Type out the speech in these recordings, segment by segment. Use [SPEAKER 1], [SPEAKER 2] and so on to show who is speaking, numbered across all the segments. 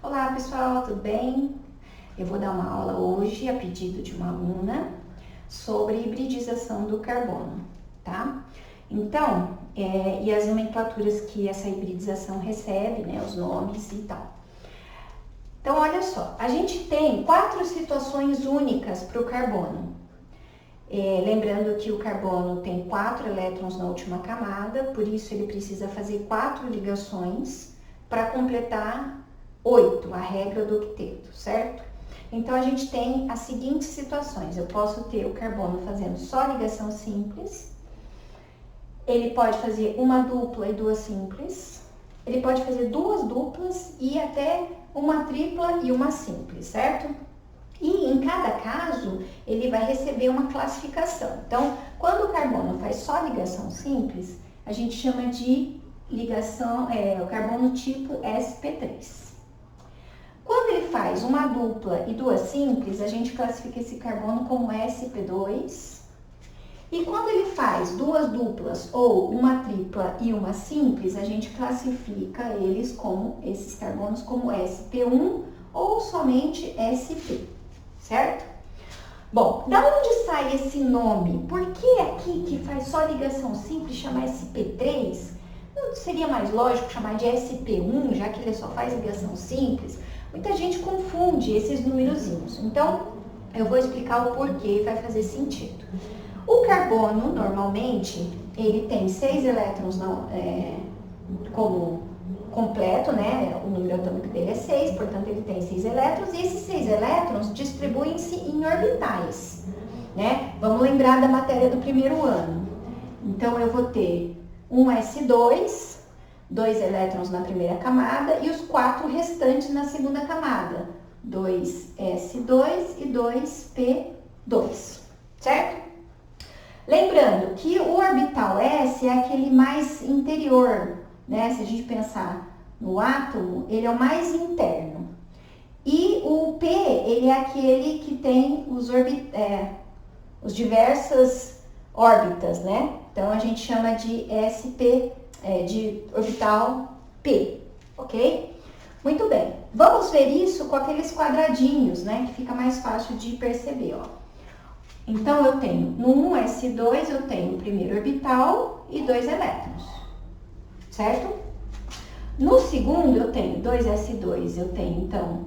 [SPEAKER 1] Olá pessoal, tudo bem? Eu vou dar uma aula hoje, a pedido de uma aluna, sobre hibridização do carbono, tá? Então, e as nomenclaturas que essa hibridização recebe, né, os nomes e tal. Então, olha só, a gente tem 4 situações únicas para o carbono. Lembrando que o carbono tem 4 elétrons na última camada, por isso ele precisa fazer 4 ligações para completar 8, a regra do octeto, certo? Então, a gente tem as seguintes situações. Eu posso ter o carbono fazendo só ligação simples. Ele pode fazer uma dupla e 2 simples. Ele pode fazer 2 duplas e até uma tripla e uma simples, certo? E em cada caso, ele vai receber uma classificação. Então, quando o carbono faz só ligação simples, a gente chama de ligação, o carbono tipo sp3. Quando ele faz uma dupla e 2 simples, a gente classifica esse carbono como sp2. E quando ele faz 2 duplas ou uma tripla e uma simples, a gente classifica esses carbonos como sp1 ou somente sp, certo? Bom, da onde sai esse nome? Por que aqui que faz só ligação simples chamar sp3? Não seria mais lógico chamar de sp1, já que ele só faz ligação simples? Muita gente confunde esses numerozinhos, então eu vou explicar o porquê e vai fazer sentido. O carbono, normalmente, ele tem 6 elétrons como completo, né? O número atômico dele é 6, portanto ele tem 6 elétrons, e esses 6 elétrons distribuem-se em orbitais, né? Vamos lembrar da matéria do primeiro ano. Então eu vou ter um S2, 2 elétrons na primeira camada e os 4 restantes na segunda camada, 2s2 e 2p2, certo? Lembrando que o orbital S é aquele mais interior, né? Se a gente pensar no átomo, ele é o mais interno. E o P, ele é aquele que tem os diversas órbitas, né? Então a gente chama de de orbital P, ok? Muito bem, vamos ver isso com aqueles quadradinhos, né? Que fica mais fácil de perceber, ó. Então, eu tenho, no 1s2, eu tenho o primeiro orbital e 2 elétrons, certo? No segundo, eu tenho 2s2, eu tenho, então,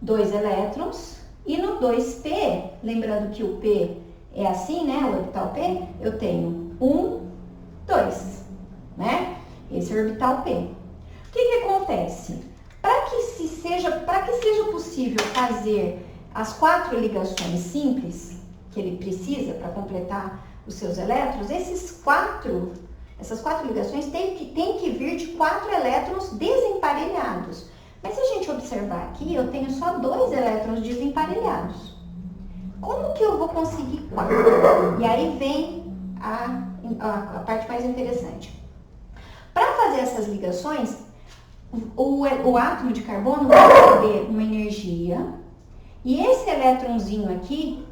[SPEAKER 1] 2 elétrons. E no 2p, lembrando que o P é assim, né, o orbital P, eu tenho 1, 2, né? Esse é o orbital P. O que acontece? Para que seja possível fazer as 4 ligações simples que ele precisa para completar os seus elétrons, essas 4 ligações têm que vir de 4 elétrons desemparelhados. Mas se a gente observar aqui, eu tenho só 2 elétrons desemparelhados. Como que eu vou conseguir 4? E aí vem a parte mais interessante. Para fazer essas ligações, o átomo de carbono vai receber uma energia e esse elétronzinho aqui,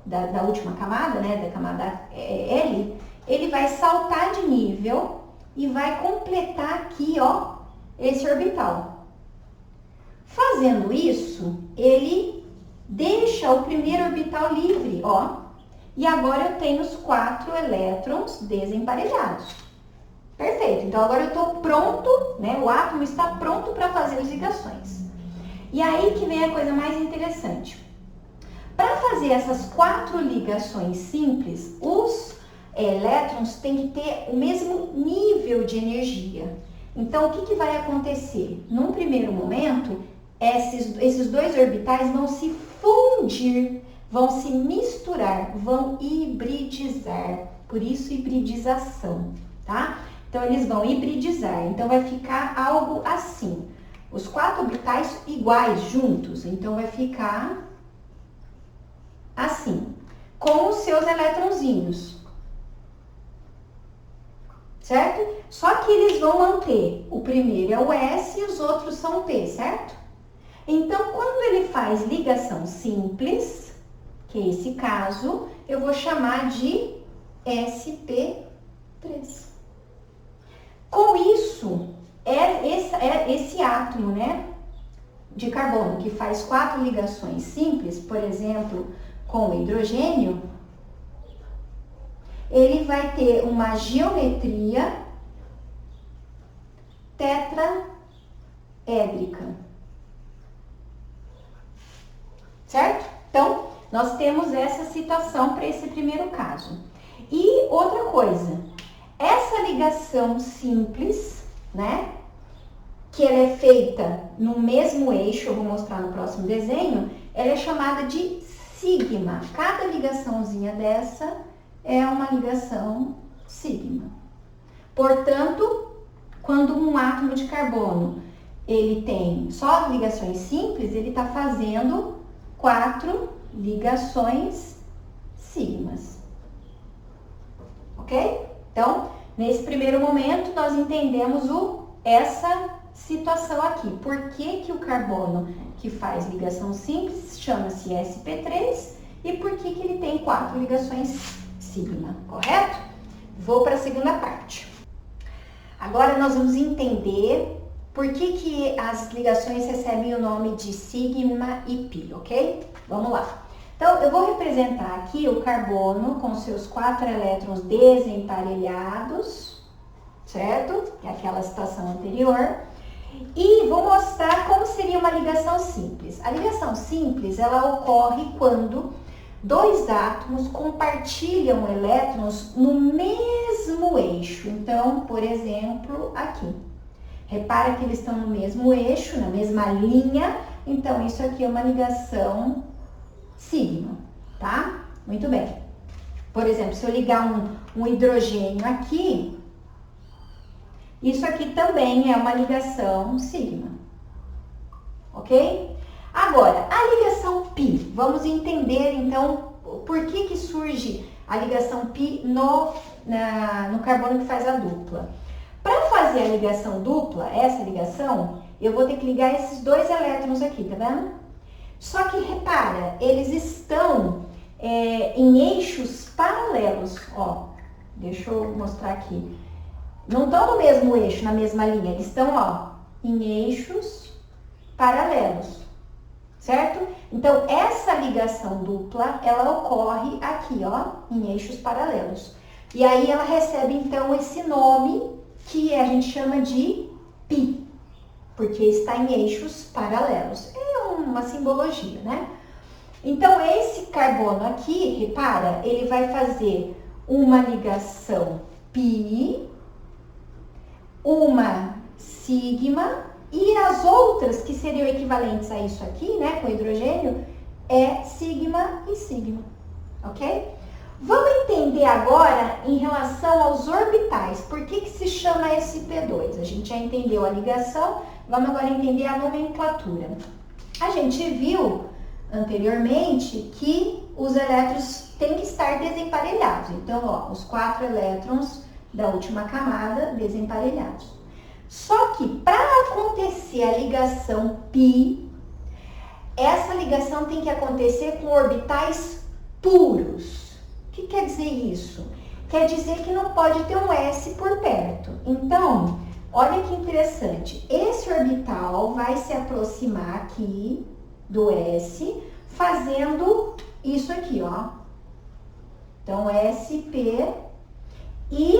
[SPEAKER 1] da última camada, né, da camada L, ele vai saltar de nível e vai completar aqui, ó, esse orbital. Fazendo isso, ele deixa o primeiro orbital livre, ó, e agora eu tenho os 4 elétrons desemparelhados. Perfeito, então agora eu estou pronto, né, o átomo está pronto para fazer as ligações. E aí que vem a coisa mais interessante. Para fazer essas 4 ligações simples, os elétrons têm que ter o mesmo nível de energia. Então, o que vai acontecer? Num primeiro momento, esses 2 orbitais vão se fundir, vão se misturar, vão hibridizar. Por isso, hibridização, tá? Então, eles vão hibridizar. Então, vai ficar algo assim. Os 4 orbitais iguais juntos. Então, vai ficar assim, com os seus eletronzinhos, certo? Só que eles vão manter, o primeiro é o S e os outros são P, certo? Então, quando ele faz ligação simples, que é esse caso, eu vou chamar de sp3. Com isso, esse átomo, né, de carbono que faz 4 ligações simples, por exemplo, com o hidrogênio, ele vai ter uma geometria tetraédrica. Certo? Então, nós temos essa situação para esse primeiro caso. E outra coisa, essa ligação simples, né, que ela é feita no mesmo eixo, eu vou mostrar no próximo desenho, ela é chamada de sigma. Cada ligaçãozinha dessa é uma ligação sigma. Portanto, quando um átomo de carbono ele tem só ligações simples, ele está fazendo 4 ligações sigmas. Ok? Então, nesse primeiro momento, nós entendemos essa situação aqui. Por que que o carbono que faz ligação simples chama-se sp3 e por que que ele tem 4 ligações sigma, correto? Vou para a segunda parte. Agora nós vamos entender por que que as ligações recebem o nome de sigma e pi, ok? Vamos lá. Então, eu vou representar aqui o carbono com seus 4 elétrons desemparelhados, certo? Que é aquela situação anterior. E vou mostrar como seria uma ligação simples. A ligação simples, ela ocorre quando 2 átomos compartilham elétrons no mesmo eixo. Então, por exemplo, aqui. Repara que eles estão no mesmo eixo, na mesma linha. Então, isso aqui é uma ligação sigma, tá? Muito bem. Por exemplo, se eu ligar um hidrogênio aqui, isso aqui também é uma ligação sigma, ok? Agora, a ligação pi, vamos entender então por que que surge a ligação pi no carbono que faz a dupla. Para fazer a ligação dupla, essa ligação, eu vou ter que ligar esses 2 elétrons aqui, tá vendo? Só que repara, eles estão em eixos paralelos, ó, deixa eu mostrar aqui. Não estão no mesmo eixo, na mesma linha, eles estão, ó, em eixos paralelos, certo? Então, essa ligação dupla, ela ocorre aqui, ó, em eixos paralelos. E aí ela recebe, então, esse nome que a gente chama de pi, porque está em eixos paralelos. É uma simbologia, né? Então, esse carbono aqui, repara, ele vai fazer uma ligação pi, uma sigma, e as outras que seriam equivalentes a isso aqui, né, com hidrogênio, é sigma e sigma, ok? Vamos entender agora em relação aos orbitais. Por que que se chama sp2? A gente já entendeu a ligação, vamos agora entender a nomenclatura. A gente viu anteriormente que os elétrons têm que estar desemparelhados. Então, ó, os 4 elétrons da última camada desemparelhados. Só que para acontecer a ligação pi, essa ligação tem que acontecer com orbitais puros. O que quer dizer isso? Quer dizer que não pode ter um S por perto. Então, olha que interessante. Esse orbital vai se aproximar aqui do S, fazendo isso aqui, ó. Então, SP e...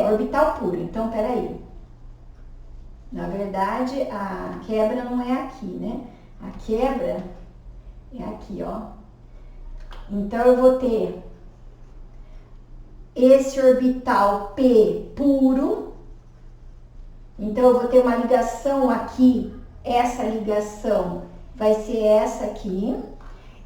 [SPEAKER 1] orbital puro. Então, peraí. Na verdade, a quebra não é aqui, né? A quebra é aqui, ó. Então, eu vou ter esse orbital P puro. Então, eu vou ter uma ligação aqui. Essa ligação vai ser essa aqui.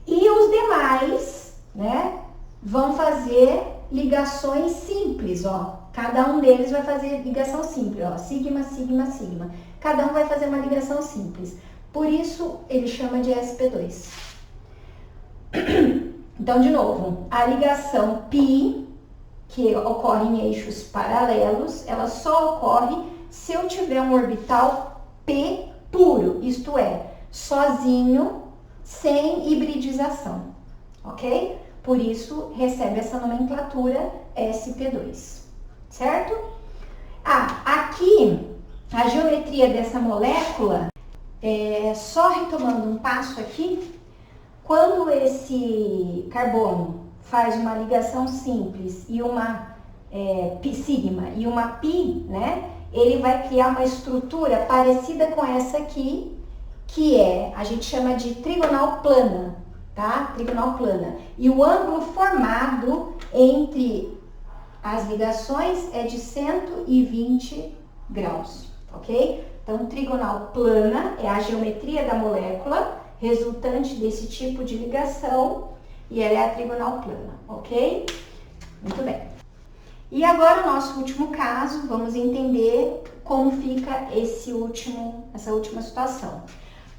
[SPEAKER 1] E os demais, né, vão fazer ligações simples, ó. Cada um deles vai fazer ligação simples, ó. Sigma, sigma, sigma. Cada um vai fazer uma ligação simples. Por isso, ele chama de sp2. Então, de novo, a ligação pi, que ocorre em eixos paralelos, ela só ocorre se eu tiver um orbital P puro, isto é, sozinho, sem hibridização, ok? Por isso, recebe essa nomenclatura sp2, certo? Aqui a geometria dessa molécula, só retomando um passo aqui, quando esse carbono faz uma ligação simples e uma sigma e uma pi, né? Ele vai criar uma estrutura parecida com essa aqui, que a gente chama de trigonal plana, tá? Trigonal plana. E o ângulo formado entre as ligações é de 120 graus, ok? Então, trigonal plana é a geometria da molécula resultante desse tipo de ligação e ela é a trigonal plana, ok? Muito bem. E agora o nosso último caso, vamos entender como fica essa última situação.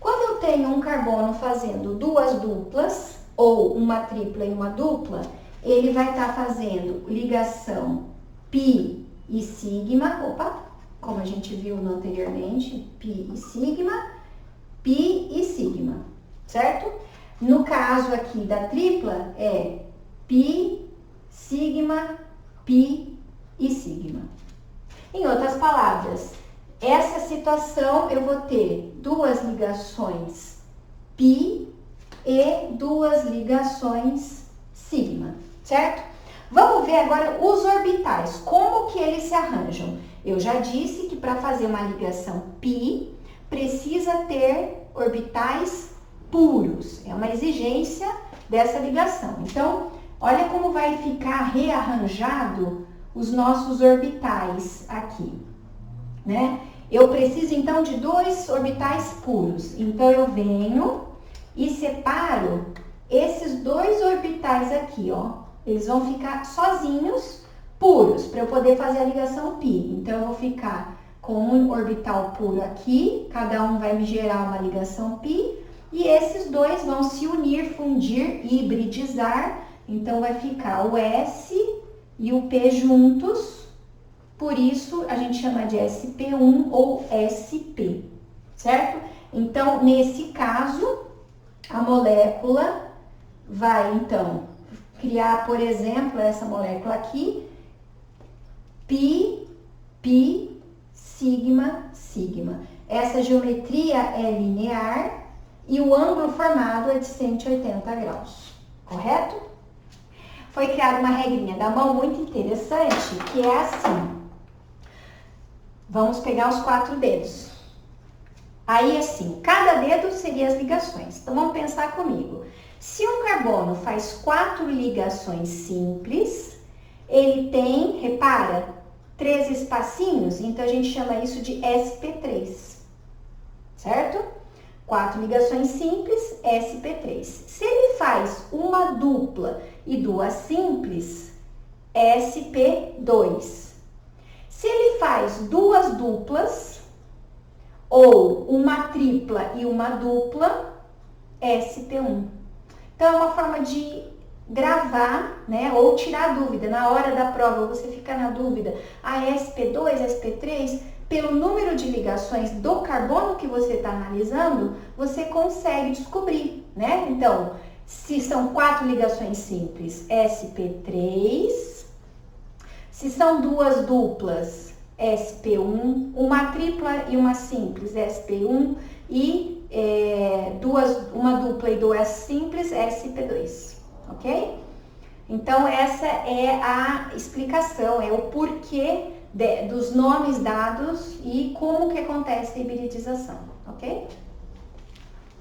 [SPEAKER 1] Quando eu tenho um carbono fazendo duas duplas, ou uma tripla e uma dupla, ele vai estar fazendo ligação π e sigma, como a gente viu anteriormente, π e sigma, certo? No caso aqui da tripla é π, sigma, π e sigma. Em outras palavras, essa situação eu vou ter duas ligações π e duas ligações sigma, certo? Vamos ver agora os orbitais, como que eles se arranjam. Eu já disse que para fazer uma ligação π, precisa ter orbitais puros, é uma exigência dessa ligação. Então, olha como vai ficar rearranjado os nossos orbitais aqui, né? Eu preciso então de dois orbitais puros. Então, eu venho e separo esses dois orbitais aqui, ó. Eles vão ficar sozinhos, puros, para eu poder fazer a ligação π. Então, eu vou ficar com um orbital puro aqui, cada um vai me gerar uma ligação π, e esses dois vão se unir, fundir, hibridizar. Então, vai ficar o S e o P juntos, por isso a gente chama de SP1 ou SP, certo? Então, nesse caso, a molécula vai, então, criar, por exemplo, essa molécula aqui, π, sigma, sigma. Essa geometria é linear e o ângulo formado é de 180 graus, correto? Foi criada uma regrinha da mão muito interessante, que é assim. Vamos pegar os 4 dedos. Aí, assim, cada dedo seria as ligações. Então, vamos pensar comigo. Se um carbono faz 4 ligações simples, ele tem, repara, 3 espacinhos, então a gente chama isso de sp3, certo? 4 ligações simples, sp3. Se ele faz uma dupla e 2 simples, sp2. Se ele faz 2 duplas, ou uma tripla e uma dupla, sp1. Então, é uma forma de gravar, né, ou tirar a dúvida. Na hora da prova, você fica na dúvida, sp2, sp3, pelo número de ligações do carbono que você está analisando, você consegue descobrir, né? Então, se são 4 ligações simples, sp3. Se são 2 duplas, sp1. Uma tripla e uma simples, sp1. E uma dupla e 2 simples, sp2, ok? Então, essa é a explicação, é o porquê dos nomes dados e como que acontece a hibridização, ok?